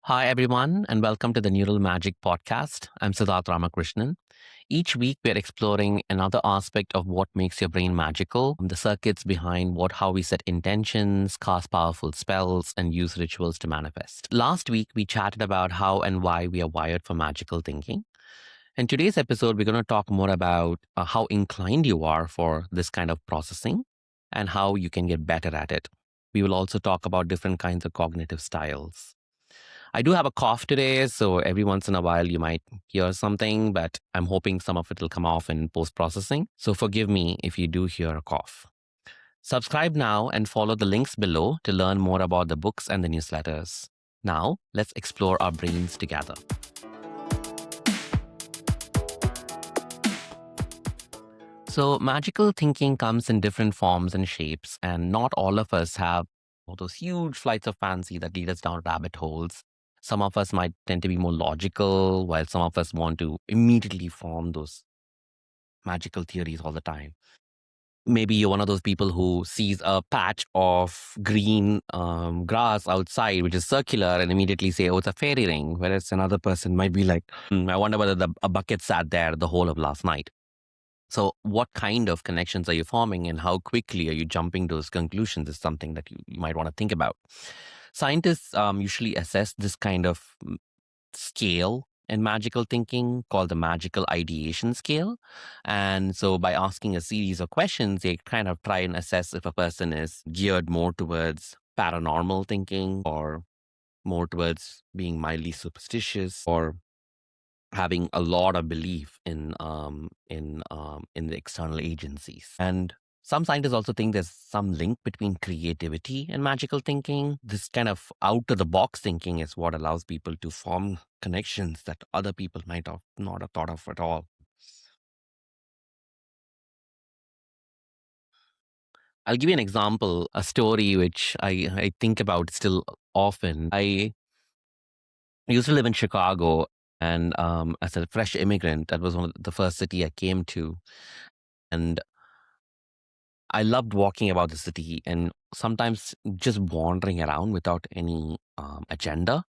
Hi, everyone, and welcome to the Neural Magic Podcast. I'm Siddharth Ramakrishnan. Each week, we're exploring another aspect of what makes your brain magical, the circuits behind how we set intentions, cast powerful spells, and use rituals to manifest. Last week, we chatted about how and why we are wired for magical thinking. In today's episode, we're going to talk more about how inclined you are for this kind of processing and how you can get better at it. We will also talk about different kinds of cognitive styles. I do have a cough today, so every once in a while you might hear something, but I'm hoping some of it will come off in post processing. So forgive me if you do hear a cough. Subscribe now and follow the links below to learn more about the books and the newsletters. Now, let's explore our brains together. So, magical thinking comes in different forms and shapes, and not all of us have all those huge flights of fancy that lead us down rabbit holes. Some of us might tend to be more logical, while some of us want to immediately form those magical theories all the time. Maybe you're one of those people who sees a patch of green grass outside, which is circular, and immediately say, "Oh, it's a fairy ring." Whereas another person might be like, "I wonder whether a bucket sat there the whole of last night." So, what kind of connections are you forming, and how quickly are you jumping to those conclusions? Is something that you might want to think about. Scientists usually assess this kind of scale in magical thinking called the magical ideation scale. And so, by asking a series of questions, they kind of try and assess if a person is geared more towards paranormal thinking or more towards being mildly superstitious or having a lot of belief in the external agencies. And some scientists also think there's some link between creativity and magical thinking. This kind of out of the box thinking is what allows people to form connections that other people might have not have thought of at all. I'll give you an example, a story which I think about still often. I used to live in Chicago, and as a fresh immigrant, that was one of the first city I came to. And I loved walking about the city and sometimes just wandering around without any agenda.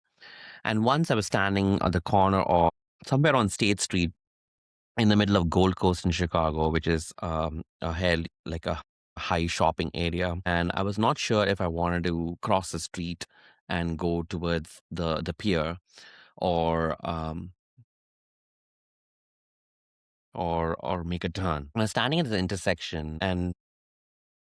And once I was standing at the corner or somewhere on State Street in the middle of Gold Coast in Chicago, which is like a high shopping area. And I was not sure if I wanted to cross the street and go towards the pier or or make a turn. I was standing at the intersection and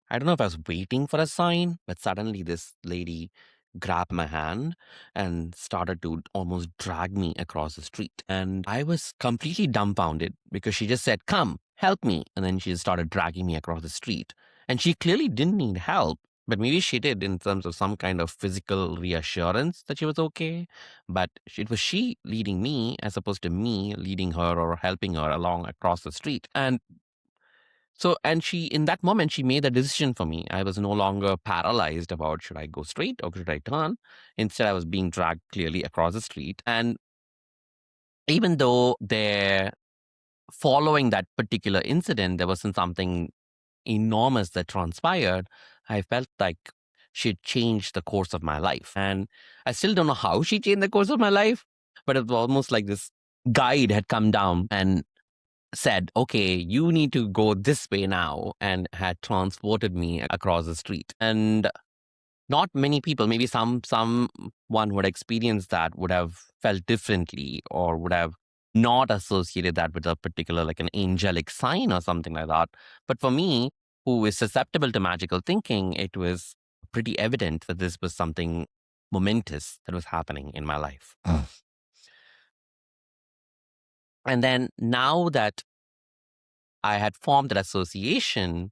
I don't know if I was waiting for a sign, but suddenly this lady grabbed my hand and started to almost drag me across the street. And I was completely dumbfounded because she just said, "Come, help me." And then she just started dragging me across the street. And she clearly didn't need help, but maybe she did in terms of some kind of physical reassurance that she was okay. But it was she leading me as opposed to me leading her or helping her along across the street. And she, in that moment, she made a decision for me. I was no longer paralyzed about should I go straight or should I turn. Instead, I was being dragged clearly across the street. And even though there, following that particular incident, there wasn't something enormous that transpired, I felt like she'd changed the course of my life. And I still don't know how she changed the course of my life, but it was almost like this guide had come down and said, "Okay, you need to go this way now," and had transported me across the street. And not many people, maybe someone who had experienced that would have felt differently or would have not associated that with a particular, like an angelic sign or something like that. But for me, who is susceptible to magical thinking, it was pretty evident that this was something momentous that was happening in my life. And then now that I had formed that association,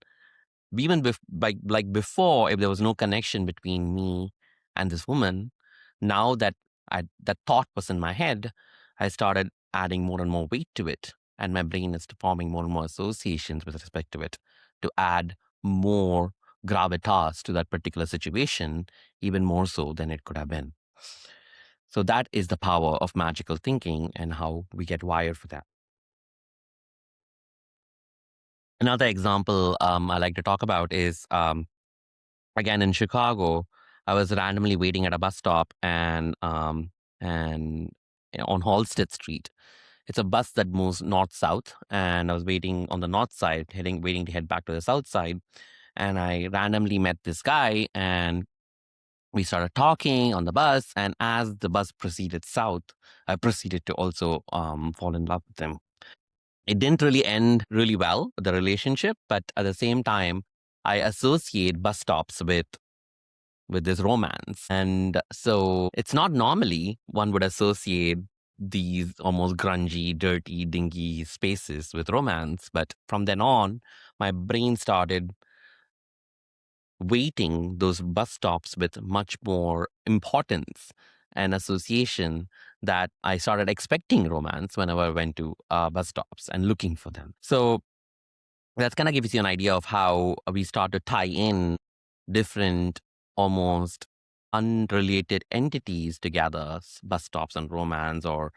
even like before, if there was no connection between me and this woman, now that that thought was in my head, I started adding more and more weight to it, and my brain is forming more and more associations with respect to it to add more gravitas to that particular situation, even more so than it could have been. So that is the power of magical thinking and how we get wired for that. Another example I like to talk about is again in Chicago. I was randomly waiting at a bus stop, and and on Halstead Street. It's a bus that moves north south, and I was waiting on the north side, waiting to head back to the south side, and I randomly met this guy, and we started talking on the bus. And as the bus proceeded south, I proceeded to also fall in love with him. It didn't really end really well, the relationship, but at the same time, I associate bus stops with this romance. And so it's not normally one would associate these almost grungy, dirty, dingy spaces with romance. But from then on, my brain started weighting those bus stops with much more importance and association, that I started expecting romance whenever I went to bus stops and looking for them. So that kind of gives you an idea of how we start to tie in different, almost unrelated entities together, bus stops and romance, or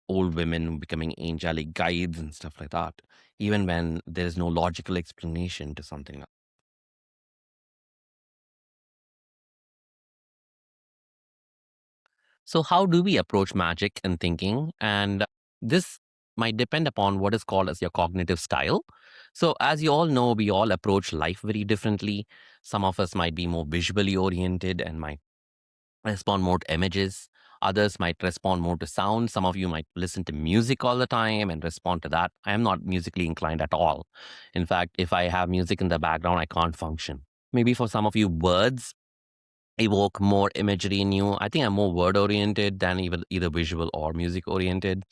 old women becoming angelic guides and stuff like that, even when there is no logical explanation to something like. So, how do we approach magic and thinking? And this might depend upon what is called as your cognitive style. So, as you all know, we all approach life very differently. Some of us might be more visually oriented and might respond more to images. Others might respond more to sound. Some of you might listen to music all the time and respond to that. I am not musically inclined at all. In fact, if I have music in the background, I can't function. Maybe for some of you, words evoke more imagery in you. I think I'm more word oriented than even either visual or music oriented.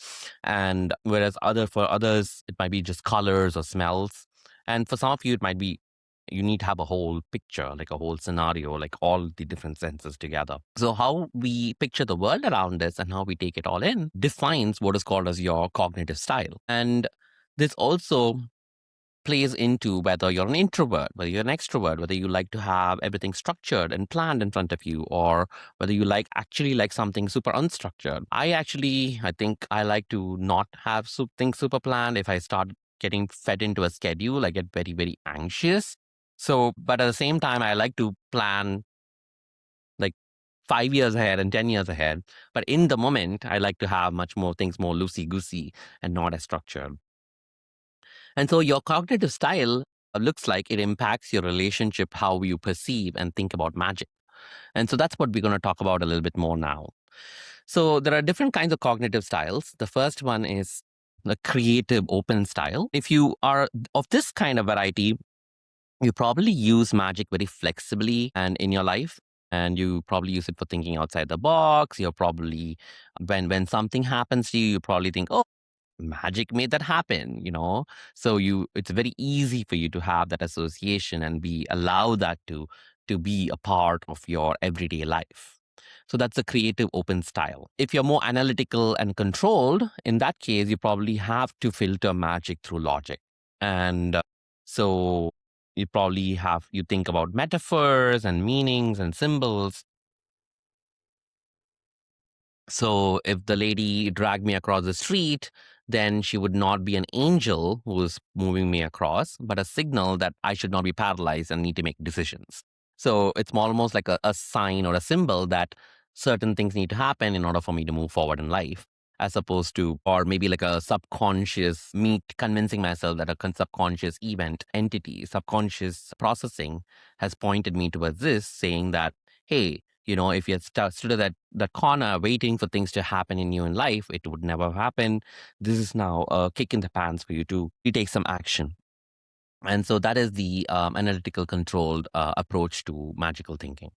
And whereas for others, it might be just colors or smells. And for some of you, it might be you need to have a whole picture, like a whole scenario, like all the different senses together. So how we picture the world around us and how we take it all in defines what is called as your cognitive style. And this also plays into whether you're an introvert, whether you're an extrovert, whether you like to have everything structured and planned in front of you, or whether you actually like something super unstructured. I think I like to not have things super planned. If I start getting fed into a schedule, I get very, very anxious. So, but at the same time, I like to plan like 5 years ahead and 10 years ahead. But in the moment, I like to have much more things more loosey goosey and not as structured. And so your cognitive style looks like it impacts your relationship, how you perceive and think about magic. And so that's what we're going to talk about a little bit more now. So there are different kinds of cognitive styles. The first one is the creative open style. If you are of this kind of variety, you probably use magic very flexibly and in your life. And you probably use it for thinking outside the box. You're probably, when something happens to you, you probably think, oh, magic made that happen, so it's very easy for you to have that association and be allow that to be a part of your everyday life. So that's a creative open style. If you're more analytical and controlled, in that case you probably have to filter magic through logic. And so you think about metaphors and meanings and symbols. So if the lady dragged me across the street, then she would not be an angel who is moving me across, but a signal that I should not be paralyzed and need to make decisions. So it's almost like a sign or a symbol that certain things need to happen in order for me to move forward in life, as opposed to, or maybe like a subconscious, me convincing myself that a subconscious event entity, subconscious processing has pointed me towards this, saying that, hey, if you had stood at that corner waiting for things to happen in you in life, it would never happen. This is now a kick in the pants for you to take some action. And so that is the analytical controlled approach to magical thinking.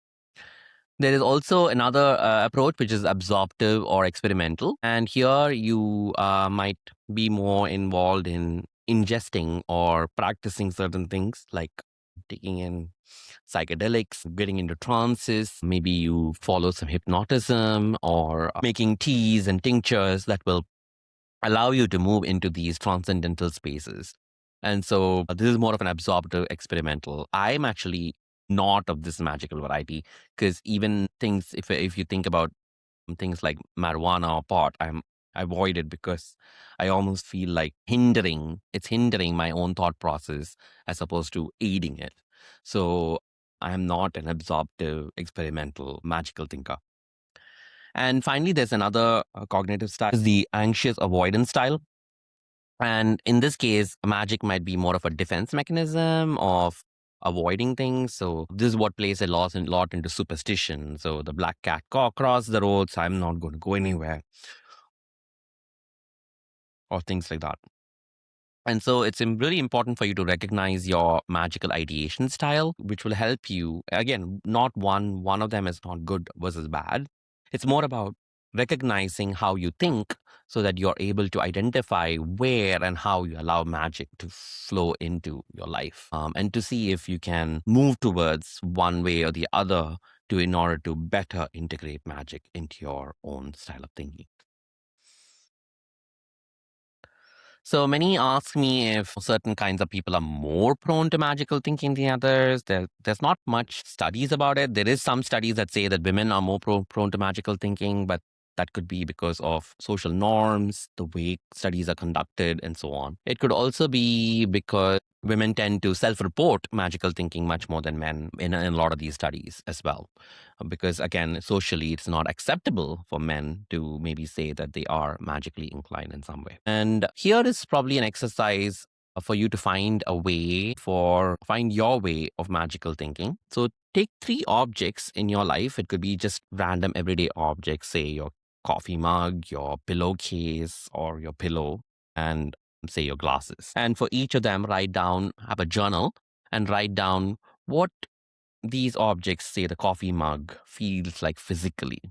There is also another approach, which is absorptive or experimental. And here you might be more involved in ingesting or practicing certain things like taking in psychedelics, getting into trances. Maybe you follow some hypnotism or making teas and tinctures that will allow you to move into these transcendental spaces. And so this is more of an absorptive experimental. I'm actually not of this magical variety, because even things, if you think about things like marijuana or pot, I avoid it because I almost feel like it's hindering my own thought process as opposed to aiding it. So I am not an absorptive, experimental, magical thinker. And finally, there's another cognitive style, is the anxious avoidance style. And in this case, magic might be more of a defense mechanism of avoiding things. So this is what plays a lot into superstition. So the black cat crossed the road, so I'm not going to go anywhere, or things like that. And so it's really important for you to recognize your magical ideation style, which will help you. Again, not one of them is not good versus bad. It's more about recognizing how you think so that you're able to identify where and how you allow magic to flow into your life, and to see if you can move towards one way or the other to in order to better integrate magic into your own style of thinking. So many ask me if certain kinds of people are more prone to magical thinking than others. There's not much studies about it. There is some studies that say that women are more prone to magical thinking, but that could be because of social norms, the way studies are conducted, and so on. It could also be because women tend to self-report magical thinking much more than men in a lot of these studies as well. Because again, socially, it's not acceptable for men to maybe say that they are magically inclined in some way. And here is probably an exercise for you to find your way of magical thinking. So take three objects in your life. It could be just random everyday objects, say your coffee mug, your pillowcase, or your pillow, and say your glasses. And for each of them, have a journal and write down what these objects, say the coffee mug, feels like physically.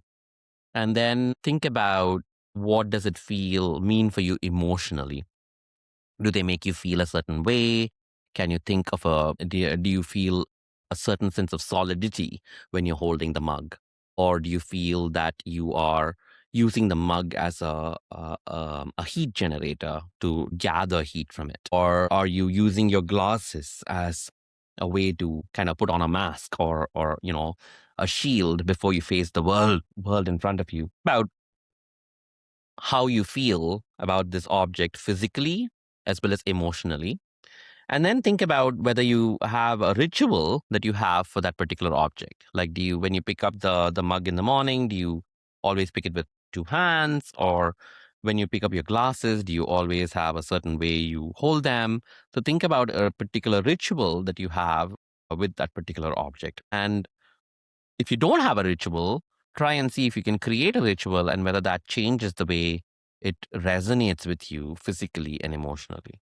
And then think about, what does it mean for you emotionally? Do they make you feel a certain way? Can you think of do you feel a certain sense of solidity when you're holding the mug? Or do you feel that you are using the mug as a heat generator to gather heat from it? Or are you using your glasses as a way to kind of put on a mask, or a shield before you face the world in front of you? About how you feel about this object physically as well as emotionally. And then think about whether you have a ritual that you have for that particular object. Like, when you pick up the mug in the morning, do you always pick it with two hands? Or when you pick up your glasses, do you always have a certain way you hold them? So think about a particular ritual that you have with that particular object. And if you don't have a ritual, try and see if you can create a ritual and whether that changes the way it resonates with you physically and emotionally.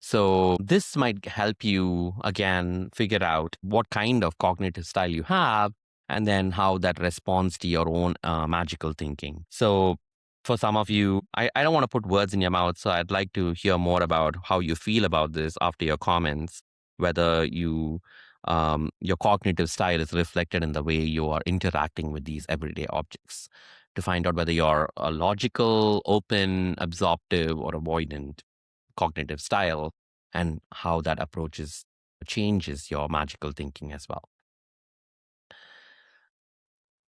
So, this might help you again figure out what kind of cognitive style you have and then how that responds to your own magical thinking. So, for some of you, I don't want to put words in your mouth. So, I'd like to hear more about how you feel about this after your comments, whether your cognitive style is reflected in the way you are interacting with these everyday objects, to find out whether you're a logical, open, absorptive, or avoidant cognitive style, and how that approaches changes your magical thinking as well.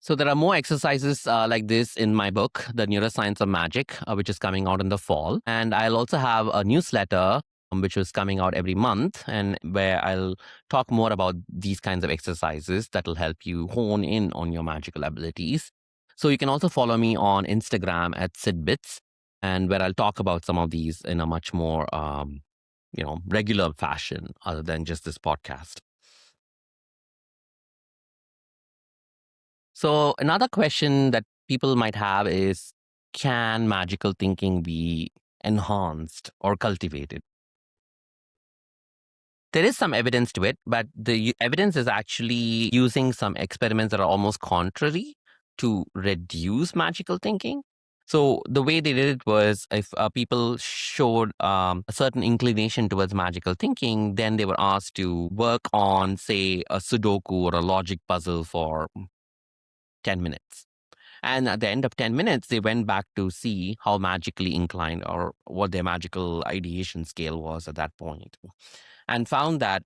So there are more exercises like this in my book, The Neuroscience of Magic, which is coming out in the fall. And I'll also have a newsletter which is coming out every month, and where I'll talk more about these kinds of exercises that will help you hone in on your magical abilities. So you can also follow me on Instagram at sidbits, and where I'll talk about some of these in a much more regular fashion other than just this podcast. So, another question that people might have is, can magical thinking be enhanced or cultivated? There is some evidence to it, but the evidence is actually using some experiments that are almost contrary to reduce magical thinking. So, the way they did it was, if people showed a certain inclination towards magical thinking, then they were asked to work on, say, a Sudoku or a logic puzzle for 10 minutes. And at the end of 10 minutes, they went back to see how magically inclined or what their magical ideation scale was at that point, and found that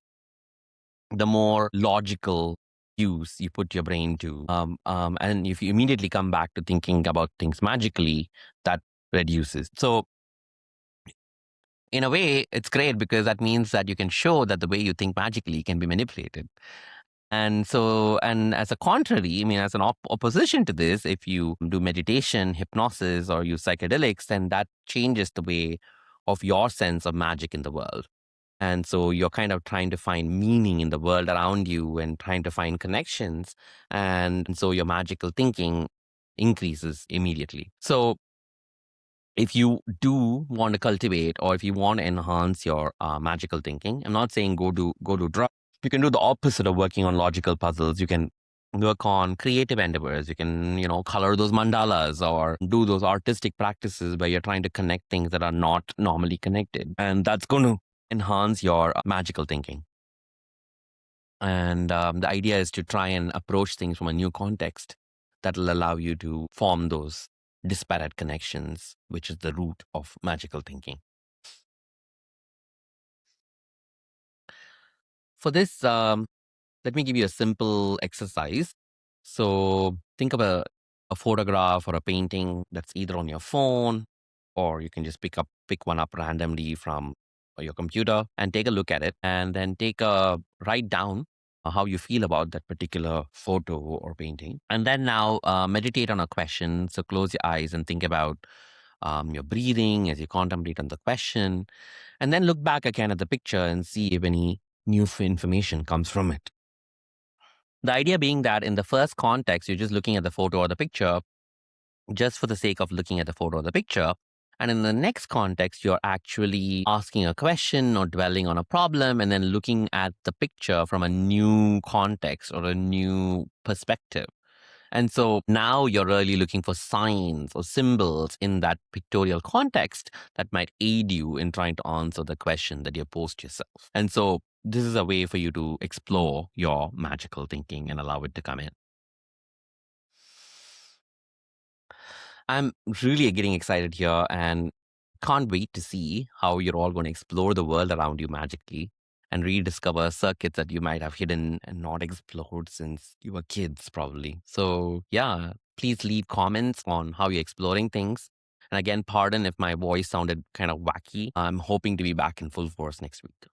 the more logical use you put your brain to, and if you immediately come back to thinking about things magically, that reduces. So, in a way, it's great because that means that you can show that the way you think magically can be manipulated. And so, and as a contrary, I mean, as an opposition to this, if you do meditation, hypnosis, or use psychedelics, then that changes the way of your sense of magic in the world. And so you're kind of trying to find meaning in the world around you and trying to find connections. And so your magical thinking increases immediately. So if you do want to cultivate or if you want to enhance your magical thinking, I'm not saying go do drugs. You can do the opposite of working on logical puzzles. You can work on creative endeavors. You can, color those mandalas or do those artistic practices where you're trying to connect things that are not normally connected. And that's going to enhance your magical thinking. And the idea is to try and approach things from a new context that will allow you to form those disparate connections, which is the root of magical thinking. For this, let me give you a simple exercise. So think of a photograph or a painting that's either on your phone or you can just pick one up randomly from your computer and take a look at it and then write down how you feel about that particular photo or painting. And then now meditate on a question. So close your eyes and think about your breathing as you contemplate on the question. And then look back again at the picture and see if any new information comes from it. The idea being that in the first context, you're just looking at the photo or the picture just for the sake of looking at the photo or the picture. And in the next context, you're actually asking a question or dwelling on a problem and then looking at the picture from a new context or a new perspective. And so now you're really looking for signs or symbols in that pictorial context that might aid you in trying to answer the question that you posed yourself. And so this is a way for you to explore your magical thinking and allow it to come in. I'm really getting excited here and can't wait to see how you're all going to explore the world around you magically and rediscover circuits that you might have hidden and not explored since you were kids, probably. So, yeah, please leave comments on how you're exploring things. And again, pardon if my voice sounded kind of wacky. I'm hoping to be back in full force next week.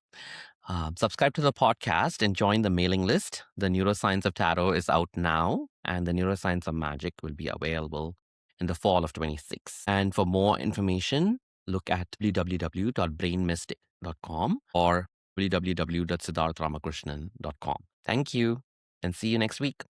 Subscribe to the podcast and join the mailing list. The Neuroscience of Tarot is out now, and the Neuroscience of Magic will be available in the fall of 26. And for more information, look at www.brainmystic.com or www.siddharthramakrishnan.com. Thank you, and see you next week.